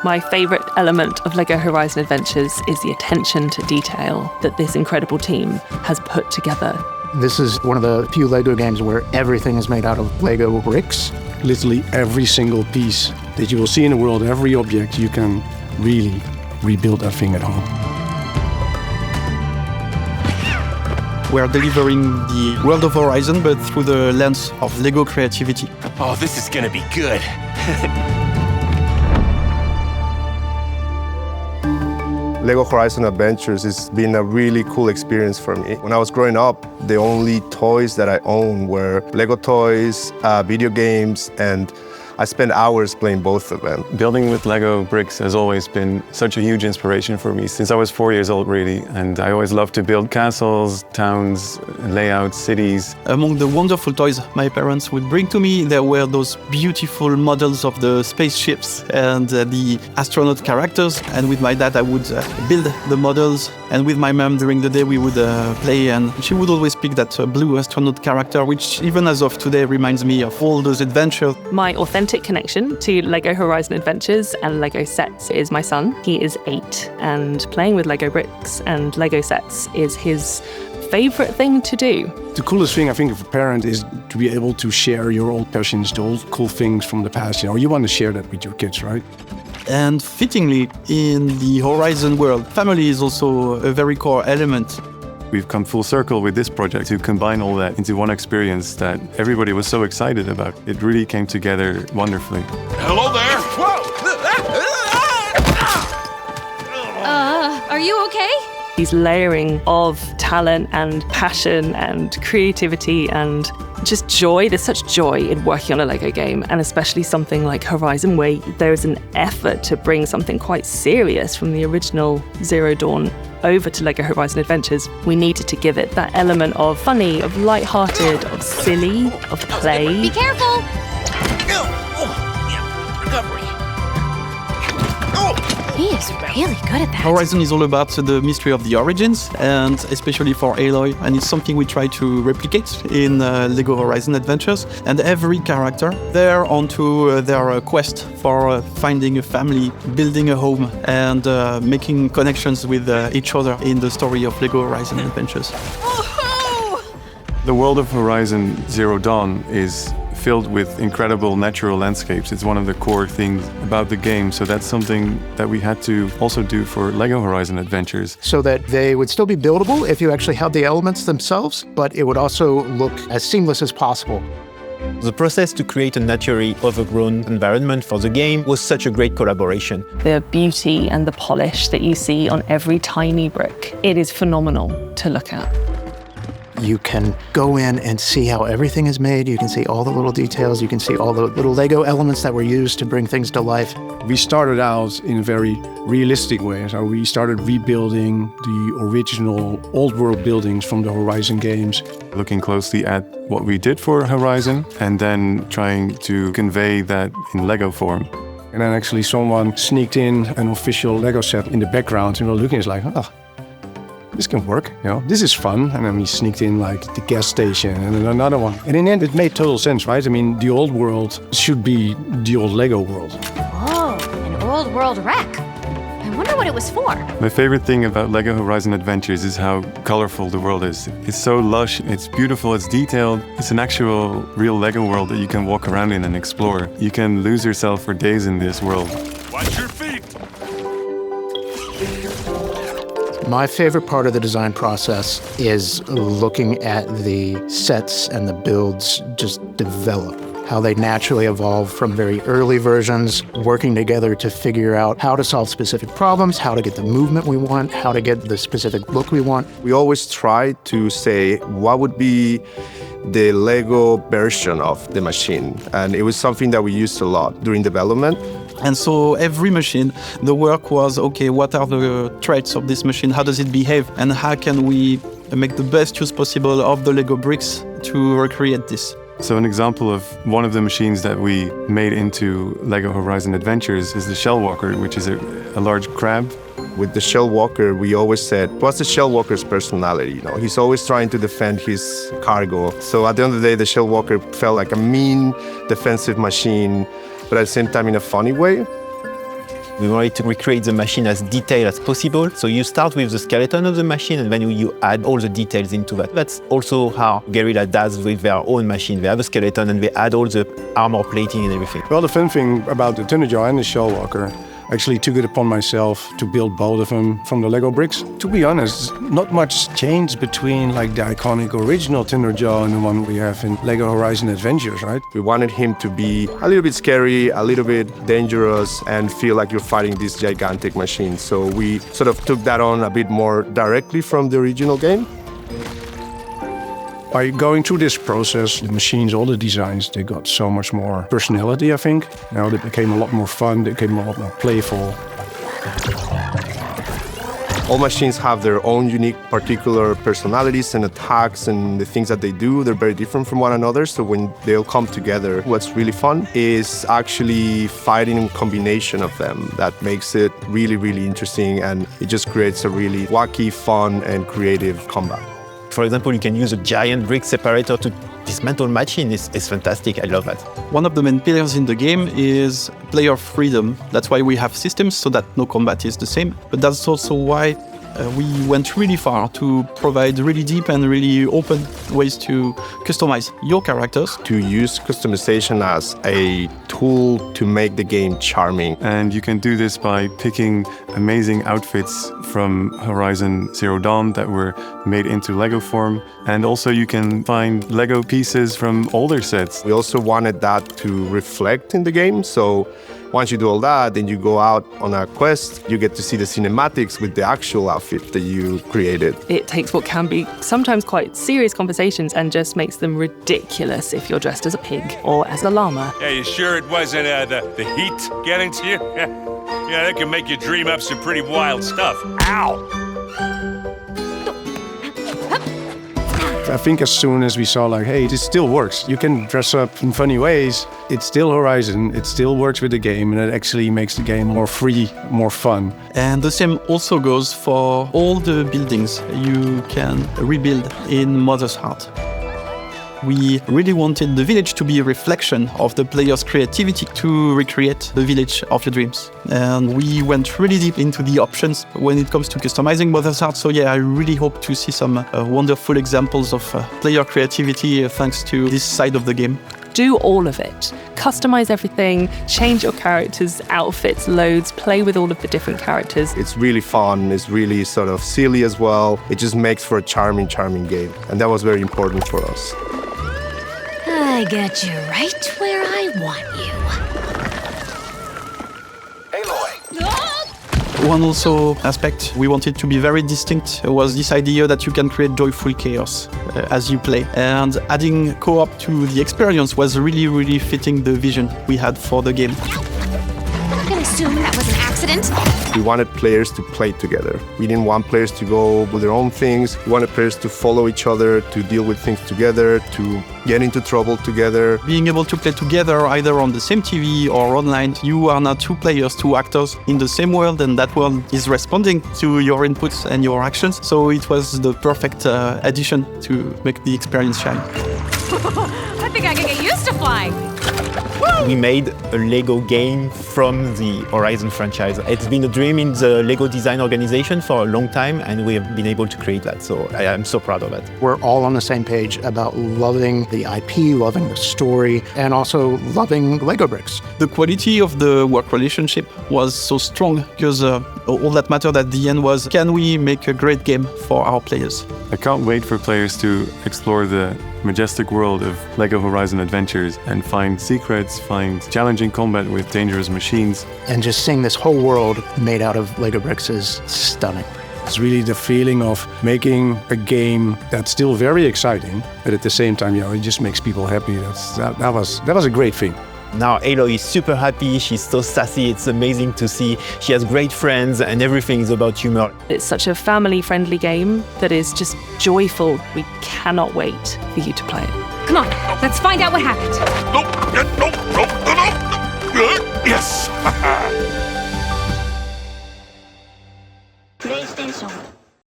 My favourite element of LEGO Horizon Adventures is the attention to detail that this incredible team has put together. This is one of the few LEGO games where everything is made out of LEGO bricks. Literally every single piece that you will see in the world, every object, you can really rebuild that thing at home. We're delivering the world of Horizon, but through the lens of LEGO creativity. Oh, this is gonna be good. LEGO Horizon Adventures has been a really cool experience for me. When I was growing up, the only toys that I owned were LEGO toys, video games, and I spent hours playing both of them. Building with Lego bricks has always been such a huge inspiration for me since I was 4 years old, really. And I always loved to build castles, towns, layouts, cities. Among the wonderful toys my parents would bring to me, there were those beautiful models of the spaceships and the astronaut characters. And with my dad, I would build the models. And with my mom, during the day, we would play. And she would always pick that blue astronaut character, which even as of today reminds me of all those adventures. My authentic connection to LEGO Horizon Adventures and LEGO sets is my son. He is 8, and playing with LEGO bricks and LEGO sets is his favourite thing to do. The coolest thing, I think, of a parent is to be able to share your old passions, the old cool things from the past. You want to share that with your kids, right? And fittingly, in the Horizon world, family is also a very core element. We've come full circle with this project to combine all that into one experience that everybody was so excited about. It really came together wonderfully. Hello there! Whoa! Are you okay? He's layering of talent and passion and creativity and just joy. There's such joy in working on a LEGO game, and especially something like Horizon, where there's an effort to bring something quite serious from the original Zero Dawn over to LEGO Horizon Adventures. We needed to give it that element of funny, of light-hearted, of silly, of play. Be careful! Recovery. He is really good at that. Horizon is all about the mystery of the origins, and especially for Aloy, and it's something we try to replicate in LEGO Horizon Adventures. And every character, they're onto their quest for finding a family, building a home, and making connections with each other in the story of LEGO Horizon Adventures. The world of Horizon Zero Dawn is filled with incredible natural landscapes. It's one of the core things about the game, so that's something that we had to also do for LEGO Horizon Adventures. So that they would still be buildable if you actually had the elements themselves, but it would also look as seamless as possible. The process to create a naturally overgrown environment for the game was such a great collaboration. The beauty and the polish that you see on every tiny brick, it is phenomenal to look at. You can go in and see how everything is made. You can see all the little details. You can see all the little LEGO elements that were used to bring things to life. We started out in a very realistic way. So we started rebuilding the original old world buildings from the Horizon games. Looking closely at what we did for Horizon and then trying to convey that in LEGO form. And then actually someone sneaked in an official LEGO set in the background, and we were looking, it's like, oh, this can work, this is fun. And then we sneaked in like the gas station and then another one. And in the end, it made total sense, right? I mean, the old world should be the old LEGO world. Whoa, an old world wreck. I wonder what it was for. My favorite thing about LEGO Horizon Adventures is how colorful the world is. It's so lush, it's beautiful, it's detailed. It's an actual real LEGO world that you can walk around in and explore. You can lose yourself for days in this world. Watch your feet! My favorite part of the design process is looking at the sets and the builds just develop, how they naturally evolve from very early versions, working together to figure out how to solve specific problems, how to get the movement we want, how to get the specific look we want. We always try to say what would be the LEGO version of the machine, and it was something that we used a lot during development. And so every machine, the work was, okay, what are the traits of this machine? How does it behave? And how can we make the best use possible of the LEGO bricks to recreate this? So an example of one of the machines that we made into LEGO Horizon Adventures is the Shell Walker, which is a large crab. With the Shell Walker, we always said, what's the Shell Walker's personality? You know, he's always trying to defend his cargo. So at the end of the day, the Shell Walker felt like a mean defensive machine, but at the same time in a funny way. We wanted to recreate the machine as detailed as possible. So you start with the skeleton of the machine and then you add all the details into that. That's also how Guerrilla does with their own machine. They have a skeleton and they add all the armor plating and everything. Well, the fun thing about the Thunderjaw and the Shell Walker, I actually took it upon myself to build both of them from the Lego bricks. To be honest, not much changed between like the iconic original Thunderjaw and the one we have in LEGO Horizon Adventures, right? We wanted him to be a little bit scary, a little bit dangerous, and feel like you're fighting this gigantic machine. So we sort of took that on a bit more directly from the original game. By going through this process, the machines, all the designs, they got so much more personality, I think. Now they became a lot more fun, they became a lot more playful. All machines have their own unique particular personalities and attacks and the things that they do. They're very different from one another. So when they'll come together, what's really fun is actually fighting in combination of them. That makes it really, really interesting, and it just creates a really wacky, fun, and creative combat. For example, you can use a giant brick separator to dismantle machine. It's fantastic. I love that. One of the main pillars in the game is player freedom. That's why we have systems so that no combat is the same. But that's also why we went really far to provide really deep and really open ways to customize your characters. To use customization as a tool to make the game charming. And you can do this by picking amazing outfits from Horizon Zero Dawn that were made into Lego form. And also you can find Lego pieces from older sets. We also wanted that to reflect in the game. So once you do all that, then you go out on a quest, you get to see the cinematics with the actual outfit that you created. It takes what can be sometimes quite serious conversations and just makes them ridiculous if you're dressed as a pig or as a llama. Yeah, you sure it wasn't the heat getting to you? Yeah, that can make you dream up some pretty wild stuff. Ow! I think as soon as we saw like, hey, this still works. You can dress up in funny ways. It's still Horizon. It still works with the game, and it actually makes the game more free, more fun. And the same also goes for all the buildings you can rebuild in Mother's Heart. We really wanted the village to be a reflection of the player's creativity to recreate the village of your dreams. And we went really deep into the options when it comes to customizing Mother's Heart. So yeah, I really hope to see some wonderful examples of player creativity thanks to this side of the game. Do all of it. Customize everything, change your characters' outfits, loads, play with all of the different characters. It's really fun, it's really sort of silly as well. It just makes for a charming, charming game. And that was very important for us. I got you right where I want you. Aloy! One also aspect we wanted to be very distinct was this idea that you can create joyful chaos as you play. And adding co-op to the experience was really, really fitting the vision we had for the game. I'm gonna assume that was an accident. We wanted players to play together. We didn't want players to go with their own things. We wanted players to follow each other, to deal with things together, to get into trouble together. Being able to play together either on the same TV or online, you are now two players, two actors in the same world, and that world is responding to your inputs and your actions. So it was the perfect addition to make the experience shine. I think I can get used to flying. We made a Lego game from the Horizon franchise. It's been a dream in the Lego design organization for a long time, and we have been able to create that. So I am so proud of that. We're all on the same page about loving the IP, loving the story, and also loving Lego bricks. The quality of the work relationship was so strong because all that mattered at the end was, can we make a great game for our players? I can't wait for players to explore the majestic world of LEGO Horizon Adventures and find secrets, find challenging combat with dangerous machines. And just seeing this whole world made out of Lego bricks is stunning. It's really the feeling of making a game that's still very exciting, but at the same time, it just makes people happy. That was a great thing. Now Aloy is super happy, she's so sassy, it's amazing to see. She has great friends and everything is about humor. It's such a family-friendly game that is just joyful. We cannot wait for you to play it. Come on, let's find out what happened. No. Yes.